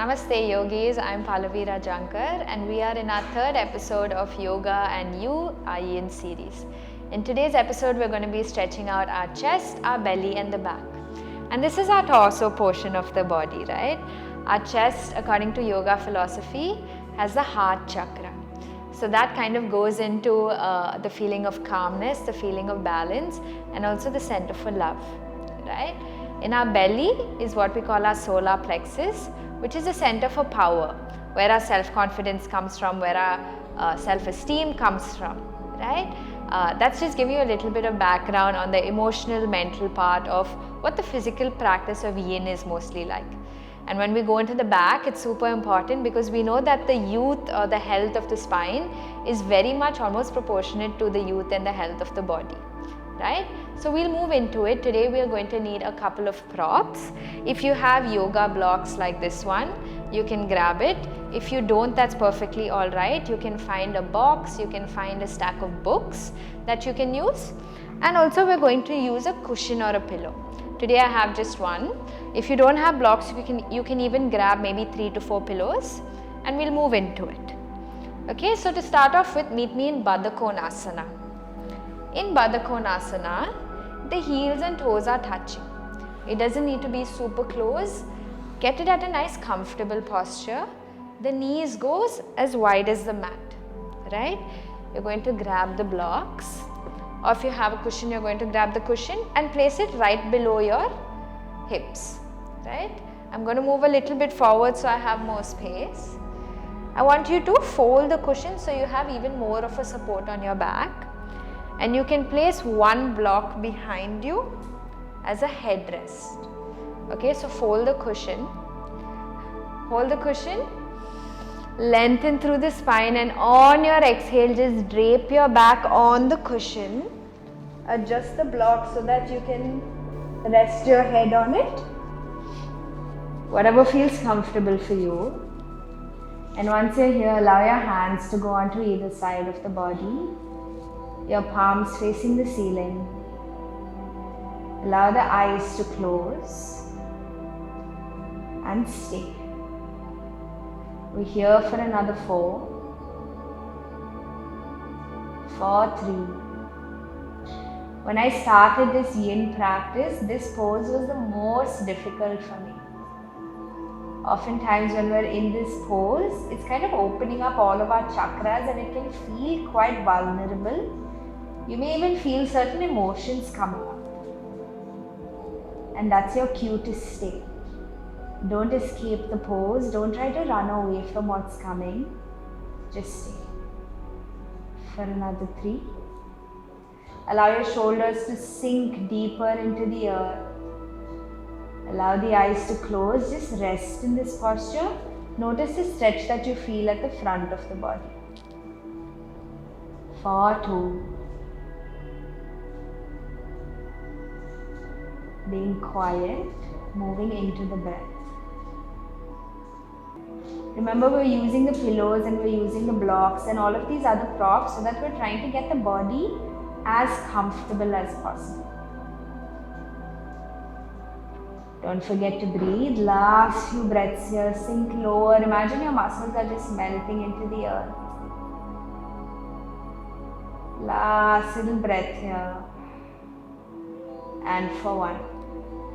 Namaste Yogis, I'm Pallavi Rajankar and we are in our third episode of Yoga and You, our Yin series. In today's episode, we're going to be stretching out our chest, our belly and the back. And this is our torso portion of the body, right? Our chest, according to yoga philosophy, has the heart chakra. So that kind of goes into the feeling of calmness, the feeling of balance and also the center for love, right? In our belly is what we call our solar plexus, which is the center for power, where our self-confidence comes from, where our self-esteem comes from, right? That's just giving you a little bit of background on the emotional, mental part of what the physical practice of yin is mostly like. And when we go into the back, it's super important because we know that the youth or the health of the spine is very much almost proportionate to the youth and the health of the body, right? So we'll move into it. Today we are going to need a couple of props. If you have yoga blocks like this one, you can grab it. If you don't, that's perfectly all right. You can find a box, you can find a stack of books that you can use. And also we're going to use a cushion or a pillow. Today I have just one. If you don't have blocks, you can even grab maybe 3 to 4 pillows and we'll move into it. Okay, so to start off with, meet me in Baddha Konasana. In Baddha Konasana, the heels and toes are touching. It doesn't need to be super close. Get it at a nice comfortable posture. The knees goes as wide as the mat, right? You're going to grab the blocks, or if you have a cushion, you're going to grab the cushion and place it right below your hips, right? I'm going to move a little bit forward so I have more space. I want you to fold the cushion so you have even more of a support on your back. And you can place one block behind you as a headrest. Okay, so fold the cushion, hold the cushion, lengthen through the spine, and on your exhale just drape your back on the cushion. Adjust the block so that you can rest your head on it, whatever feels comfortable for you. And once you're here, allow your hands to go onto either side of the body, your palms facing the ceiling. Allow the eyes to close and stay. We're here for another 4, 3. When I started this yin practice, this pose was the most difficult for me. Oftentimes when we're in this pose, it's kind of opening up all of our chakras and it can feel quite vulnerable. You may even feel certain emotions coming up. And that's your cue to stay. Don't escape the pose. Don't try to run away from what's coming. Just stay. For another 3. Allow your shoulders to sink deeper into the earth. Allow the eyes to close. Just rest in this posture. Notice the stretch that you feel at the front of the body. For 2. Being quiet, moving into the breath. Remember, we're using the pillows and we're using the blocks and all of these other props so that we're trying to get the body as comfortable as possible. Don't forget to breathe. Last few breaths here. Sink lower. Imagine your muscles are just melting into the earth. Last little breath here. And for 1.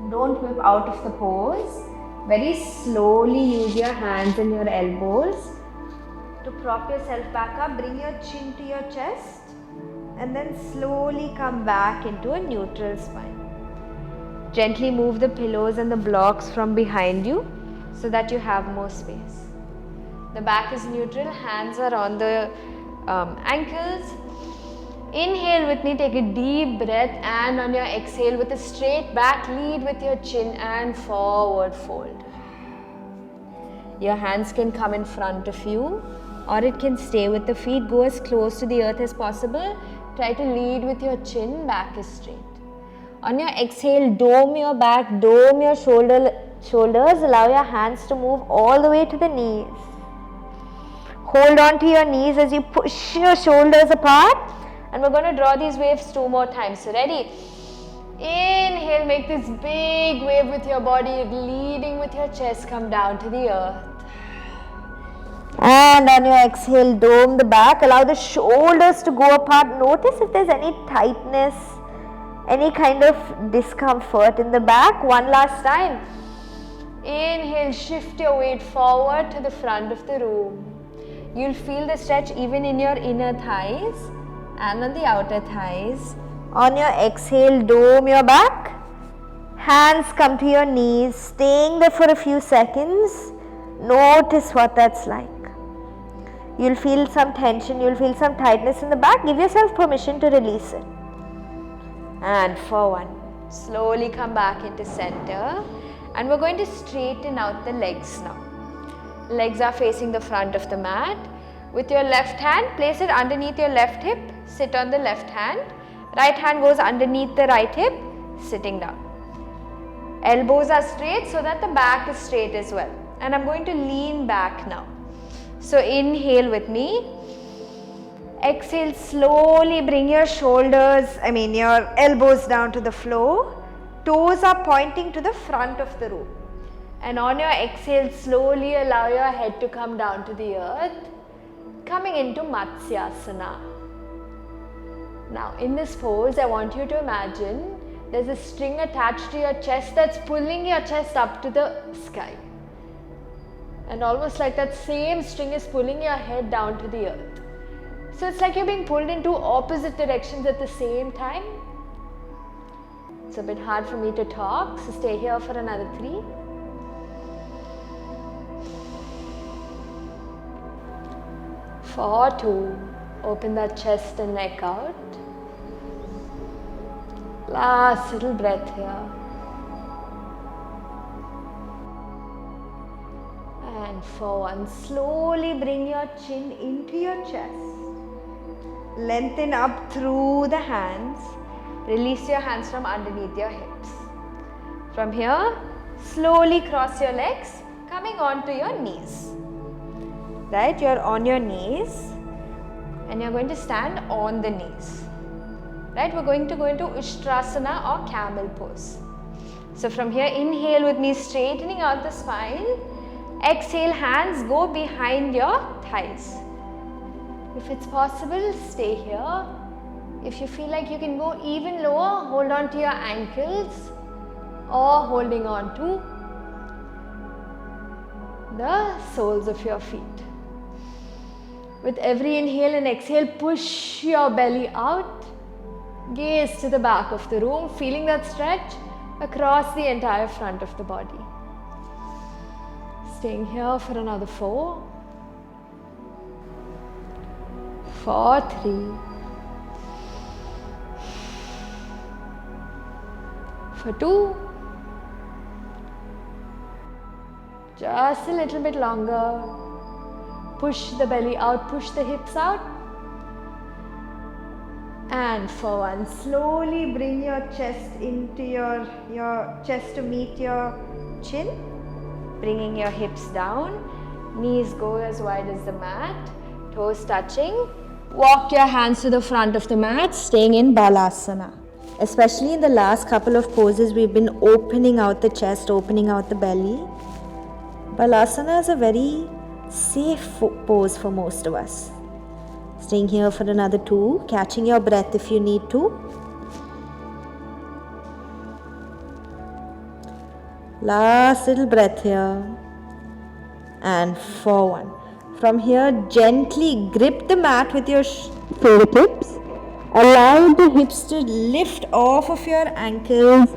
Don't whip out of the pose. Very slowly use your hands and your elbows to prop yourself back up. Bring your chin to your chest and then slowly come back into a neutral spine. Gently move the pillows and the blocks from behind you so that you have more space. The back is neutral, hands are on the ankles. Inhale with me, take a deep breath, and on your exhale with a straight back, lead with your chin and forward fold. Your hands can come in front of you or it can stay with the feet. Go as close to the earth as possible. Try to lead with your chin, back is straight. On your exhale, dome your back, dome your shoulders. Allow your hands to move all the way to the knees. Hold on to your knees as you push your shoulders apart. And we're going to draw these waves 2 more times. So ready? Inhale, make this big wave with your body, leading with your chest, come down to the earth. And on your exhale, dome the back. Allow the shoulders to go apart. Notice if there's any tightness, any kind of discomfort in the back. One last time. Inhale, shift your weight forward to the front of the room. You'll feel the stretch even in your inner thighs and on the outer thighs. On your exhale, dome your back. Hands come to your knees, staying there for a few seconds. Notice what that's like. You'll feel some tension, you'll feel some tightness in the back. Give yourself permission to release it. And for one, slowly come back into center. And we're going to straighten out the legs now. Legs are facing the front of the mat. With your left hand, place it underneath your left hip. Sit on the left hand. Right hand goes underneath the right hip, sitting down. Elbows are straight so that the back is straight as well. And I'm going to lean back now. So inhale with me. Exhale, slowly bring your your elbows down to the floor. Toes are pointing to the front of the room. And on your exhale, slowly allow your head to come down to the earth. Coming into Matsyasana. Now in this pose, I want you to imagine there's a string attached to your chest that's pulling your chest up to the sky. And almost like that same string is pulling your head down to the earth. So it's like you're being pulled in two opposite directions at the same time. It's a bit hard for me to talk, so stay here for another 3. 4, 2. Open that chest and neck out. Last little breath here. And for 1, slowly bring your chin into your chest. Lengthen up through the hands. Release your hands from underneath your hips. From here, slowly cross your legs, coming onto your knees. Right, you're on your knees and you're going to stand on the knees. Right, we're going to go into Ustrasana or Camel Pose. So from here, inhale with me, straightening out the spine. Exhale, hands go behind your thighs. If it's possible, stay here. If you feel like you can go even lower, hold on to your ankles or holding on to the soles of your feet. With every inhale and exhale, push your belly out. Gaze to the back of the room, feeling that stretch across the entire front of the body. Staying here for another 4, 3, for 2, just a little bit longer. Push the belly out, push the hips out. And for 1, slowly bring your chest into your chest to meet your chin. Bringing your hips down, knees go as wide as the mat, toes touching. Walk your hands to the front of the mat, staying in Balasana. Especially in the last couple of poses, we've been opening out the chest, opening out the belly. Balasana is a very safe pose for most of us. Staying here for another 2, catching your breath if you need to. Last little breath here. And for 1. From here, gently grip the mat with your fingertips. Allow the hips to lift off of your ankles,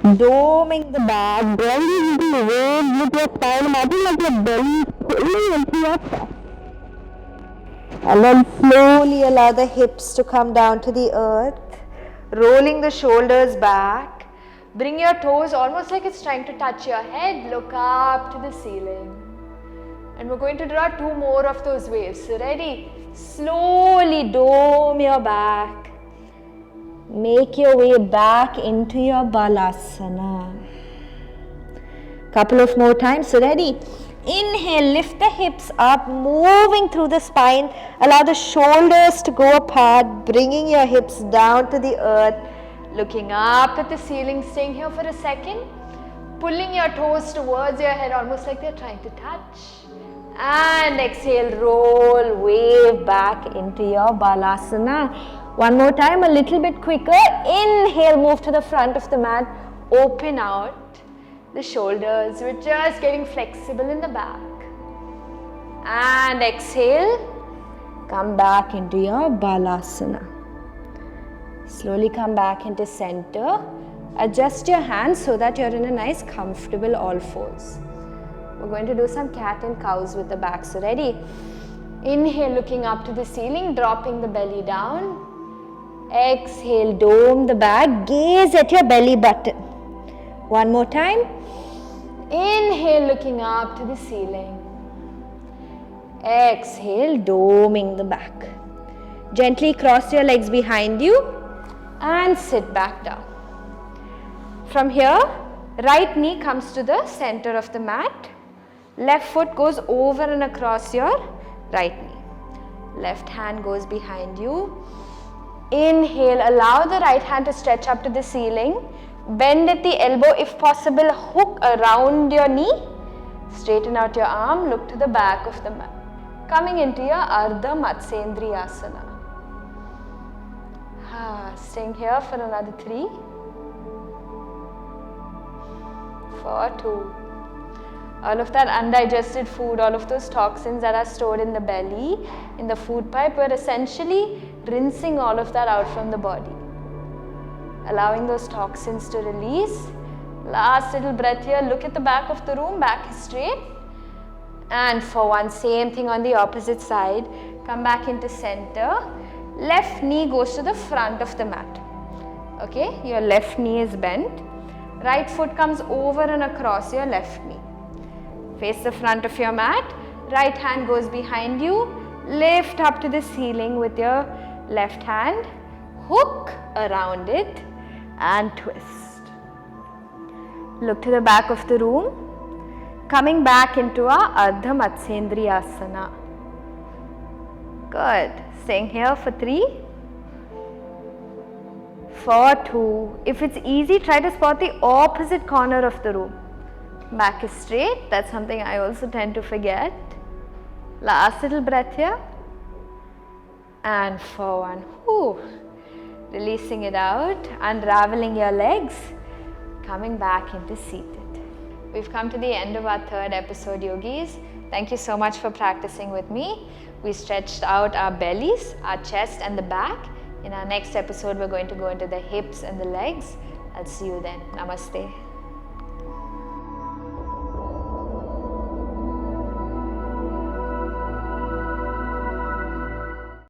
doming the back, bending the waves with your spine, imagine like your belly pulling into your chest. And then slowly allow the hips to come down to the earth, rolling the shoulders back. Bring your toes almost like it's trying to touch your head, look up to the ceiling. And we're going to draw 2 more of those waves. So ready? Slowly dome your back. Make your way back into your Balasana. Couple of more times. So ready? Inhale, lift the hips up, moving through the spine. Allow the shoulders to go apart, bringing your hips down to the earth. Looking up at the ceiling, staying here for a second. Pulling your toes towards your head, almost like they're trying to touch. And exhale, roll, wave back into your Balasana. One more time, a little bit quicker. Inhale, move to the front of the mat. Open out the shoulders. We're just getting flexible in the back. And exhale, come back into your Balasana. Slowly come back into center. Adjust your hands so that you're in a nice comfortable all fours. We're going to do some cat and cows with the back. So ready? Inhale, looking up to the ceiling, dropping the belly down. Exhale, dome the back, gaze at your belly button. One more time. Inhale, looking up to the ceiling. Exhale, doming the back. Gently cross your legs behind you and sit back down. From here, right knee comes to the center of the mat. Left foot goes over and across your right knee. Left hand goes behind you. Inhale, allow the right hand to stretch up to the ceiling. Bend at the elbow if possible, hook around your knee. Straighten out your arm, look to the back of the mat. Coming into your Ardha Matsyasana. Staying here for another 3, 4, 2. All of that undigested food, all of those toxins that are stored in the belly, in the food pipe, we're essentially rinsing all of that out from the body. Allowing those toxins to release. Last little breath here, look at the back of the room, back is straight. And for one, same thing on the opposite side. Come back into center. Left knee goes to the front of the mat. Okay, your left knee is bent. Right foot comes over and across your left knee. Face the front of your mat. Right hand goes behind you. Lift up to the ceiling with your left hand. Hook around it and twist. Look to the back of the room. Coming back into our Ardha Matsyasana. Good. Staying here for 3, 4, 2. If it's easy, try to spot the opposite corner of the room. Back is straight. That's something I also tend to forget. Last little breath here. And for 1. Whew. Releasing it out. Unraveling your legs. Coming back into seated. We've come to the end of our 3rd episode, yogis. Thank you so much for practicing with me. We stretched out our bellies, our chest and the back. In our next episode, we're going to go into the hips and the legs. I'll see you then. Namaste.